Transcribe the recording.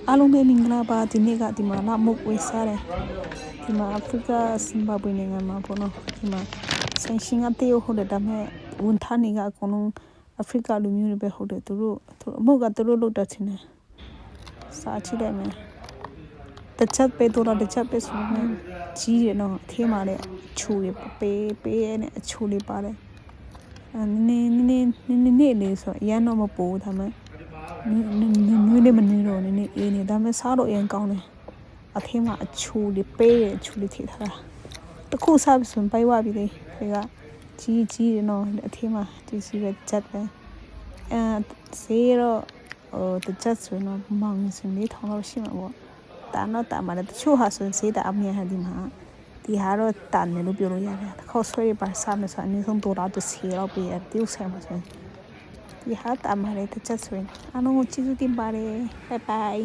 အားလုံးပဲမင်္ဂလာပါဒီနေ့ကဒီမှာလာမုတ်ဝေးစားတယ်ဒီမှာအာဖရိကဇင်ဘာဘွေနိုင်ငံမှာပေါ့နော်ဒီမှာဆန်ရှင်ကတရုတ်ဟုတ်တယ်ဒါပေမဲ့ဝန်ထမ်းတွေကအကုန်လုံးအာဖရိကလူမျိုးတွေပဲဟုတ်တယ်သူတို့အမှုကသူတို့လုပ်တတ်တယ်စားချိတယ်မယ်တစ်ချက်ပဲတော့တစ်ချက်ပဲဆိုရင်ကြီးတယ်နော်အထဲမှာလည်းအချိုတွေပေးရနဲ့အချိုတွေပါတယ်နင်းလေးဆိုရန်တော့မပူဒါပေမဲ့နွေးလေးမနွေးတော့နည်းအေးနေဒါပေမဲ့စားတော့အရင်ကောင်းတယ်အထဲမှာအချိုလေးပေးတယ်အချိုလေးထည့်ထားတာတခုစားပြီးဆိုပိုက်ဝပြီလေဒီကကြီးတယ်နော်အထဲမှာကြီးပဲချက်ပဲဈေးတော့တစ်ချက်ဆိုတော့မောင်စင်လေးထောင်းလို့ရှိမှာပေါ့တာမှာလည်းတချို့ဟာဆိုဈေးတာအမြင်ဟာဒီမှာဒီဟာတော့တန်တယ်လို့ပြောလို့ရတယ်ခေါက်ဆွဲပါစားမယ်ဆိုအနည်းဆုံး$30လောက်ပေးတယ်丢ဆိုင်မှာဆိုဒီဟာတာမှာလည်းတစ်ချက်ဆိုရင်အားလုံးကိုကျေးဇူးတင်ပါတယ်ဘိုင်ဘိုင်